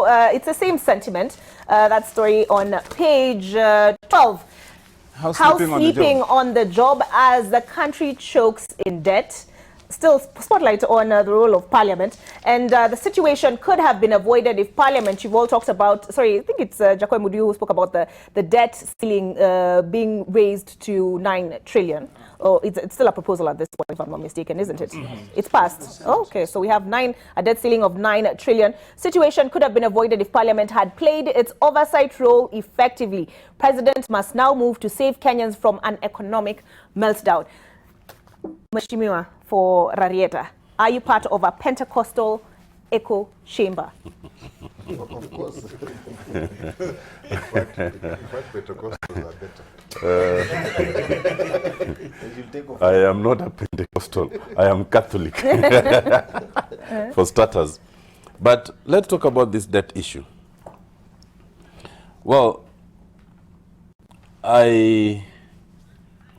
it's the same sentiment. That story on page 12. House sleeping on the job as the country chokes in debt. Still spotlight on the role of Parliament, and the situation could have been avoided if Parliament, you've all talked about, sorry, I think it's Jacoy Mudiu who spoke about the debt ceiling being raised to 9 trillion. Oh, it's still a proposal at this point, if I'm not mistaken, isn't it? It's passed. Oh, okay, so we have a debt ceiling of 9 trillion. Situation could have been avoided if Parliament had played its oversight role effectively. President must now move to save Kenyans from an economic meltdown. Mheshimiwa, for Rarieta, are you part of a Pentecostal echo chamber? Of course. In fact, Pentecostals are better. I am not a Pentecostal. I am Catholic, for starters. But let's talk about this debt issue. Well,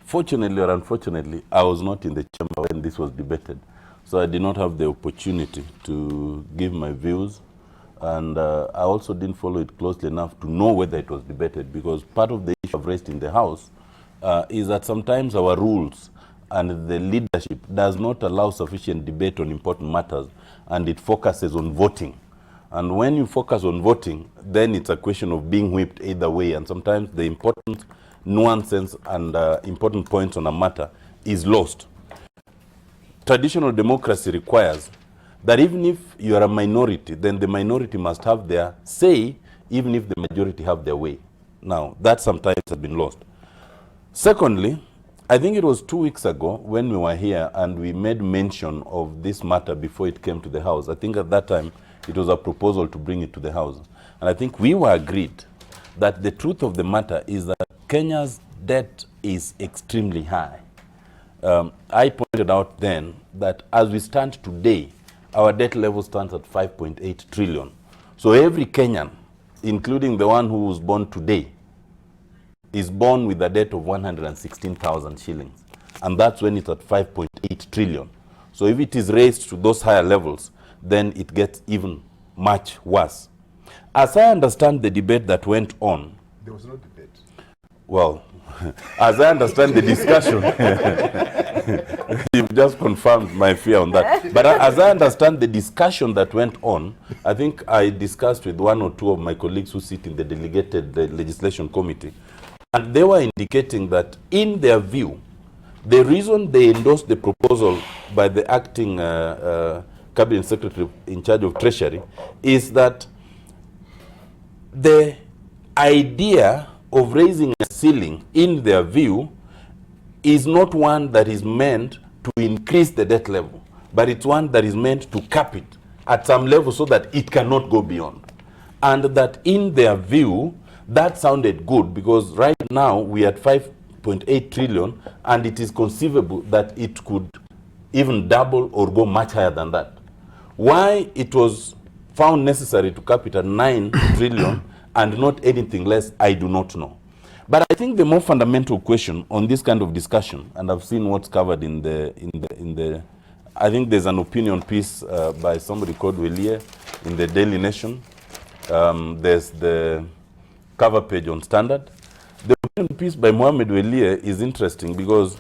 fortunately or unfortunately, I was not in the chamber when this was debated. So I did not have the opportunity to give my views. And I also didn't follow it closely enough to know whether it was debated, because part of the issue I've raised in the House is that sometimes our rules and the leadership does not allow sufficient debate on important matters, and it focuses on voting. And when you focus on voting, then it's a question of being whipped either way, and sometimes the important nuances and important points on a matter is lost. Traditional democracy requires that even if you are a minority, then the minority must have their say, even if the majority have their way. Now, that sometimes has been lost. Secondly, I think it was 2 weeks ago when we were here and we made mention of this matter before it came to the House. I think at that time it was a proposal to bring it to the House. And I think we were agreed that the truth of the matter is that Kenya's debt is extremely high. I pointed out then that as we stand today, our debt level stands at 5.8 trillion. So every Kenyan, including the one who was born today, is born with a debt of 116,000 shillings. And that's when it's at 5.8 trillion. So if it is raised to those higher levels, then it gets even much worse. As I understand the debate that went on, there was no debate. Well, as I understand the discussion, you've just confirmed my fear on that. But as I understand the discussion that went on, I think I discussed with 1 or 2 of my colleagues who sit in the delegated legislation committee, and they were indicating that in their view, the reason they endorsed the proposal by the acting cabinet secretary in charge of treasury is that the idea of raising a ceiling, in their view, is not one that is meant to increase the debt level, but it's one that is meant to cap it at some level so that it cannot go beyond. And that in their view, that sounded good, because right now we are at 5.8 trillion, and it is conceivable that it could even double or go much higher than that. Why it was found necessary to cap it at 9 trillion and not anything less, I do not know. But I think the more fundamental question on this kind of discussion, and I've seen what's covered in the I think there's an opinion piece by somebody called Welie in the Daily Nation. There's the cover page on Standard. The opinion piece by Mohamed Welie is interesting because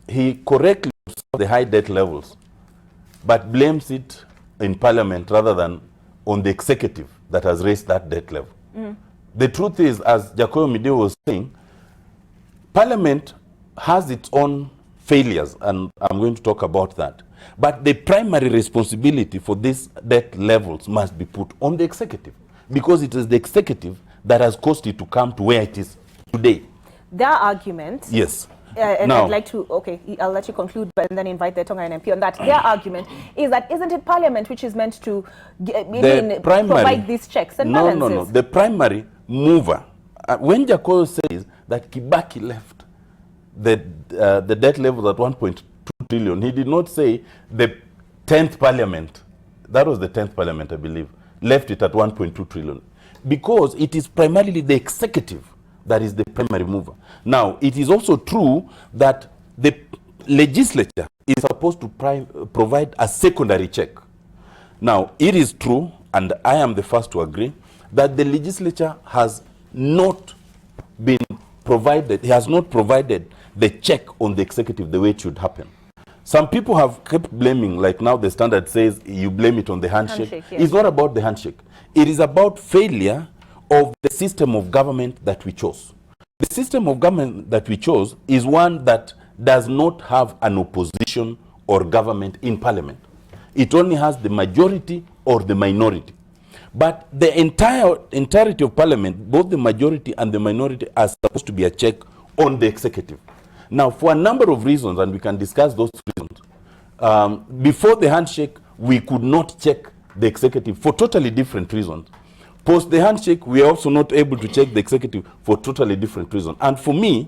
he correctly observes the high debt levels, but blames it in Parliament rather than on the executive that has raised that debt level. The truth is, as Jacoy Mudiu was saying, Parliament has its own failures, and I'm going to talk about that. But the primary responsibility for these debt levels must be put on the executive, because it is the executive that has caused it to come to where it is today. Their argument. Yes. And now, I'd like to, okay, I'll let you conclude, but then invite the Tonga MP on that. Their argument is that isn't it Parliament which is meant to provide these checks and balances? No. The primary mover, when Jacoy says that Kibaki left the debt level at 1.2 trillion, he did not say the 10th Parliament, that was the 10th Parliament, I believe, left it at 1.2 trillion. Because it is primarily the executive that is the primary mover. Now, it is also true that the legislature is supposed to provide a secondary check. Now, it is true, and I am the first to agree, that the legislature has not been provided, has not provided the check on the executive the way it should happen. Some people have kept blaming, like now the standard says you blame it on the handshake. Yes. It's not about the handshake. It is about failure of the system of government that we chose. The system of government that we chose is one that does not have an opposition or government in parliament. It only has the majority or the minority. But the entirety of parliament, both the majority and the minority, are supposed to be a check on the executive. Now, for a number of reasons, and we can discuss those reasons, before the handshake, we could not check the executive for totally different reasons. Post the handshake, we are also not able to check the executive for totally different reasons. And for me,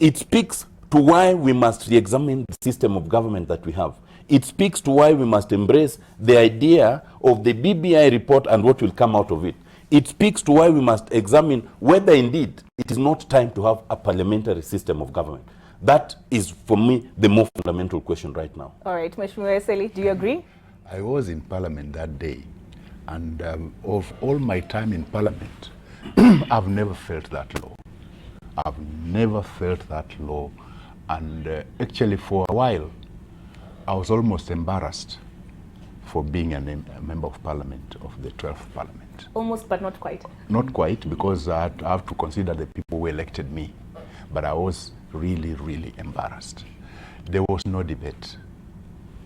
it speaks to why we must re-examine the system of government that we have. It speaks to why we must embrace the idea of the BBI report and what will come out of it. It speaks to why we must examine whether indeed it is not time to have a parliamentary system of government. That is, for me, the more fundamental question right now. All right, Mheshimiwa Eseli, do you agree? I was in Parliament that day, and of all my time in Parliament, I've never felt that law. I've never felt that law, and actually for a while, I was almost embarrassed for being a member of Parliament, of the 12th Parliament. Almost, but not quite. Not quite, because I have to consider the people who elected me. But I was really, really embarrassed. There was no debate.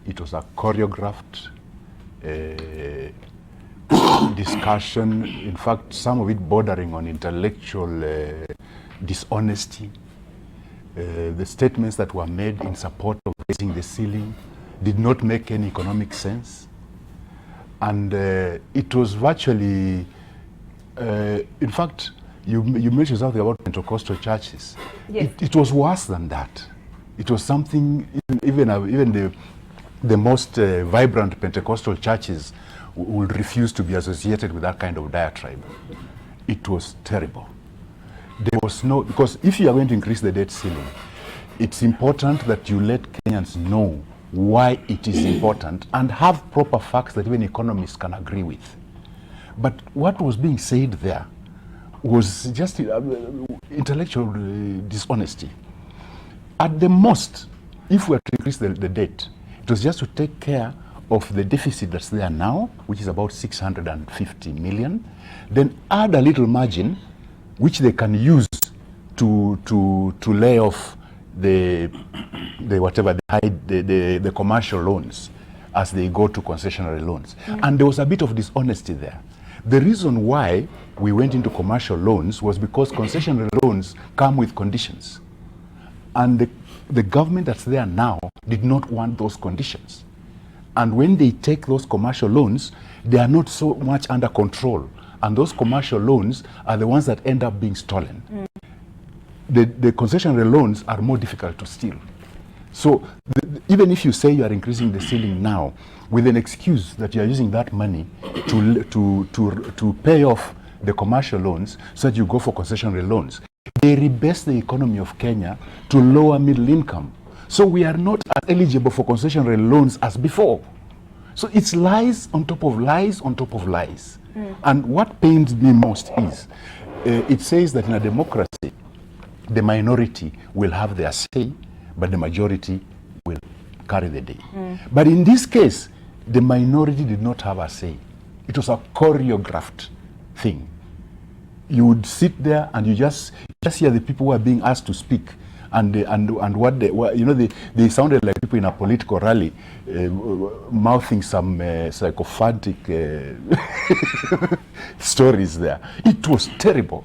It was a choreographed discussion. In fact, some of it bordering on intellectual dishonesty. The statements that were made in support of raising the ceiling did not make any economic sense. And it was virtually, in fact, you mentioned something about Pentecostal churches. Yes. It was worse than that. It was something, even the most vibrant Pentecostal churches would refuse to be associated with that kind of diatribe. It was terrible. There was no, because if you are going to increase the debt ceiling, it's important that you let Kenyans know why it is important and have proper facts that even economists can agree with. But what was being said there was just intellectual dishonesty. At the most, if we are to increase the debt, it was just to take care of the deficit that's there now, which is about 650 million, then add a little margin which they can use to lay off the commercial loans as they go to concessionary loans. And there was a bit of dishonesty there. The reason why we went into commercial loans was because concessionary loans come with conditions. And the government that's there now did not want those conditions. And when they take those commercial loans, they are not so much under control. And those commercial loans are the ones that end up being stolen. The concessionary loans are more difficult to steal. So even if you say you are increasing the ceiling now with an excuse that you are using that money to pay off the commercial loans so that you go for concessionary loans, they rebase the economy of Kenya to lower middle income. So we are not as eligible for concessionary loans as before. So it's lies on top of lies on top of lies. And what pains me most is, it says that in a democracy, the minority will have their say, but the majority will carry the day. But in this case, the minority did not have a say. It was a choreographed thing. You would sit there and you just hear the people who are being asked to speak, and what they sounded like people in a political rally, mouthing some psychophantic stories there. It was terrible.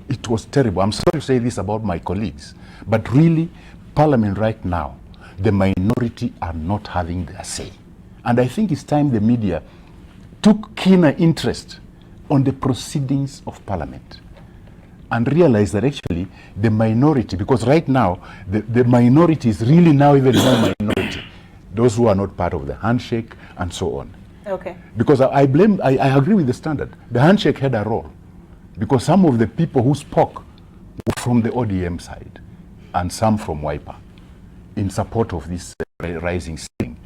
It was terrible. I'm sorry to say this about my colleagues, but really, Parliament right now, the minority are not having their say. And I think it's time the media took keener interest on the proceedings of Parliament and realized that actually the minority, because right now, the minority is really now even more minority. Those who are not part of the handshake and so on. Okay. Because I agree with the standard. The handshake had a role. Because some of the people who spoke were from the ODM side and some from Wiper in support of this rising ceiling.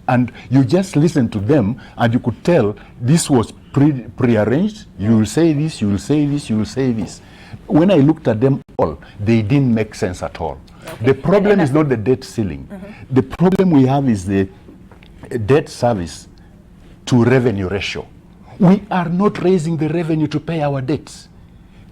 And you just listen to them, and you could tell this was pre-arranged. You will say this, you will say this, you will say this. When I looked at them all, they didn't make sense at all. Okay. The problem is not the debt ceiling. The problem we have is the debt service to revenue ratio. We are not raising the revenue to pay our debts.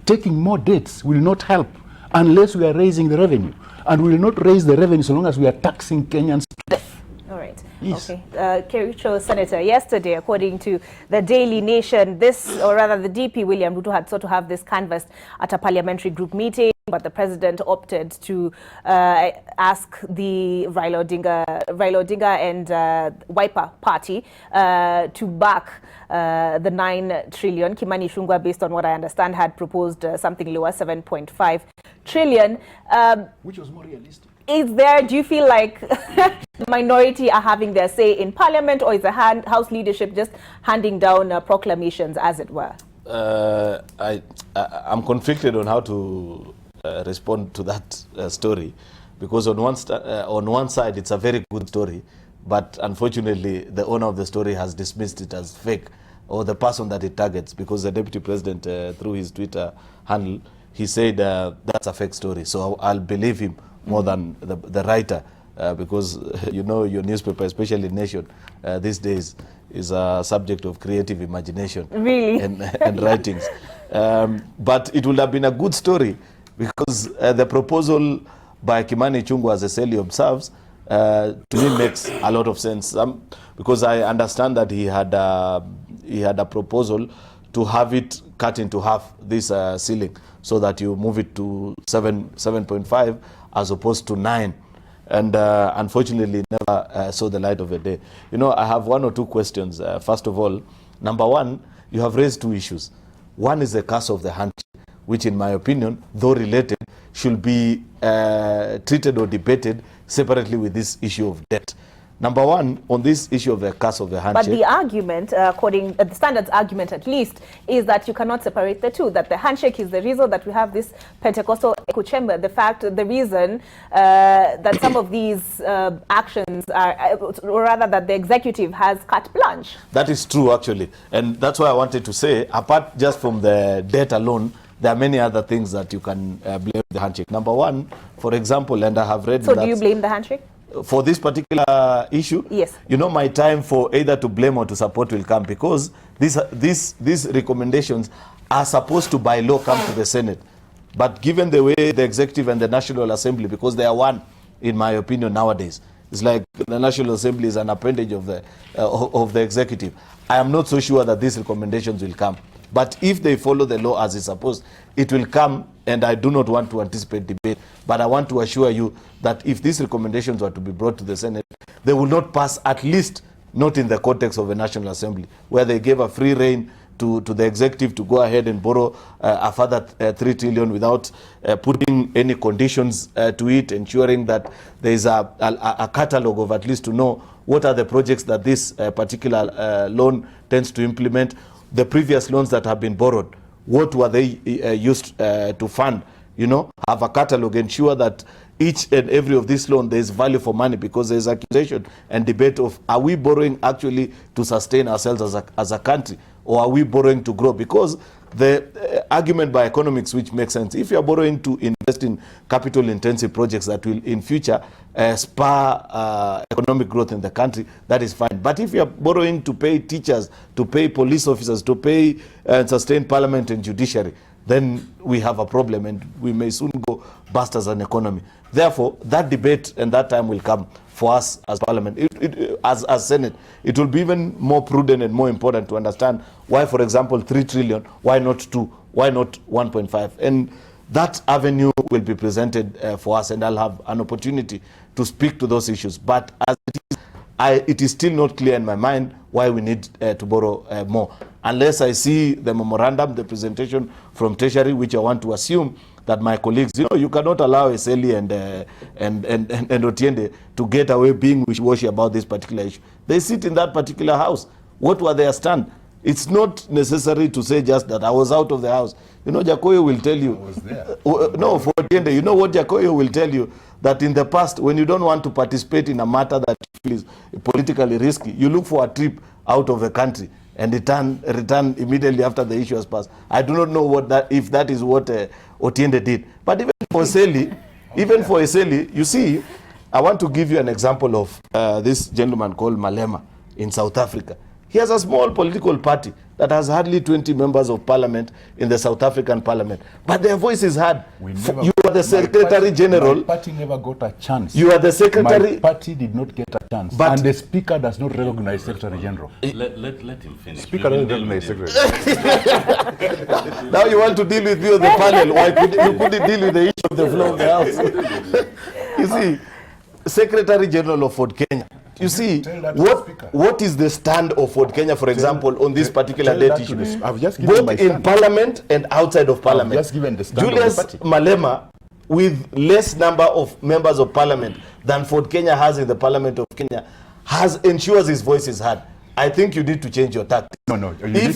Taking more debts will not help unless we are raising the revenue. And we will not raise the revenue so long as we are taxing Kenyans to death. All right. Yes. Okay. Kericho Senator, yesterday, according to the Daily Nation, this, or rather the DP, William Ruto, had sought to have this canvassed at a parliamentary group meeting, but the president opted to ask the Raila Odinga and Wiper Party to back the 9 trillion. Kimani Ichung'wah, based on what I understand, had proposed something lower, 7.5 trillion. Which was more realistic. Do you feel like the minority are having their say in parliament, or is the House leadership just handing down proclamations, as it were? I'm conflicted on how to respond to that story, because on one side it's a very good story, but unfortunately the owner of the story has dismissed it as fake, or the person that it targets, because the deputy president through his Twitter handle, he said that's a fake story, so I'll believe him more than the writer, because you know, your newspaper, especially Nation, these days is a subject of creative imagination, really, and writings. But it would have been a good story, because the proposal by Kimani Ichung'wah, as Eseli observes, to me makes a lot of sense, because I understand that he had a proposal to have it cut into half, this ceiling, so that you move it to 7.5 as opposed to 9, and unfortunately never saw the light of the day. You know, I have one or two questions. First of all, number one, you have raised two issues. One is the curse of the handshake, which in my opinion, though related, should be treated or debated separately with this issue of debt. Number one, on this issue of the curse of the handshake. But the argument, according to the standards argument at least, is that you cannot separate the two, that the handshake is the reason that we have this Pentecostal echo chamber, the reason that some of these actions are, or rather that the executive has carte blanche. That is true, actually. And that's why I wanted to say, apart just from the debt alone, there are many other things that you can blame the handshake. Number one, for example, and I have read So that, do you blame the handshake? For this particular issue, yes. You know, my time for either to blame or to support will come, because these recommendations are supposed to by law come to the Senate. But given the way the Executive and the National Assembly, because they are one, in my opinion, nowadays, it's like the National Assembly is an appendage of the Executive. I am not so sure that these recommendations will come. But if they follow the law as it's supposed, it will come, and I do not want to anticipate debate, but I want to assure you that if these recommendations were to be brought to the Senate, they will not pass, at least not in the context of a National Assembly, where they gave a free rein to the executive to go ahead and borrow a further 3 trillion without putting any conditions to it, ensuring that there is a catalogue of at least to know what are the projects that this particular loan tends to implement. The previous loans that have been borrowed, what were they used to fund? You know, have a catalog, ensure that each and every of these loans, there is value for money, because there is accusation and debate of, are we borrowing actually to sustain ourselves as a country, or are we borrowing to grow? Because the argument by economics, which makes sense, if you are borrowing to invest in capital intensive projects that will in future spur economic growth in the country, that is fine. But if you are borrowing to pay teachers, to pay police officers, to pay and sustain parliament and judiciary, then we have a problem, and we may soon go bust as an economy. Therefore, that debate and that time will come for us as parliament. As Senate, it will be even more prudent and more important to understand why, for example, 3 trillion, why not 2, why not 1.5? And that avenue will be presented for us, and I'll have an opportunity to speak to those issues. But as it is still not clear in my mind why we need to borrow more, unless I see the memorandum, the presentation from Treasury, which I want to assume that my colleagues, you know, you cannot allow Eseli and Otiende to get away being wishy-washy about this particular issue. They sit in that particular house. What were their stand? It's not necessary to say just that I was out of the house. You know, Jakoyo will tell you. I was there. No, for Otiende, you know what Jakoyo will tell you? That in the past, when you don't want to participate in a matter that is politically risky, you look for a trip out of the country and return immediately after the issue has passed. I do not know if that is what Otiende did. But even for Eseli, you see, I want to give you an example of this gentleman called Malema in South Africa. He has a small political party that has hardly 20 members of parliament in the South African parliament. But their voice is heard. You are the Secretary General. My party never got a chance. You are the Secretary. My party did not get a chance. But and the Speaker does not recognize Secretary General. Let him finish. Speaker doesn't recognize Secretary. Now you want to deal with me on the panel. Why you couldn't deal with the issue of the floor of the House? You see, Secretary General of Ford Kenya. You see, what is the stand of Ford Kenya, for example, on this particular debt issue? Both in Parliament and outside of Parliament. Just given the stand Julius of the party. Malema, with less number of members of Parliament than Ford Kenya has in the Parliament of Kenya, ensures his voice is heard. I think you need to change your tactics. No. You need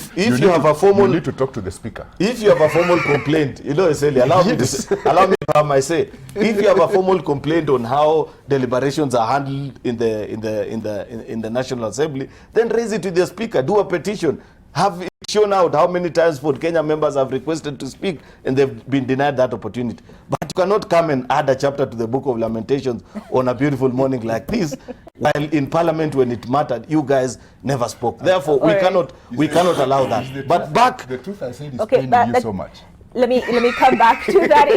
to talk to the Speaker. If you have a formal complaint, you know, Eseli, allow me to have my say. If you have a formal complaint on how deliberations are handled in the National Assembly, then raise it to the Speaker. Do a petition. Have it shown out how many times Ford Kenya members have requested to speak and they've been denied that opportunity. But you cannot come and add a chapter to the Book of Lamentations on a beautiful morning like this, while in Parliament when it mattered, you guys never spoke. Therefore, we cannot allow that. But back. The truth I said is okay, paining you so much. Let me come back to that.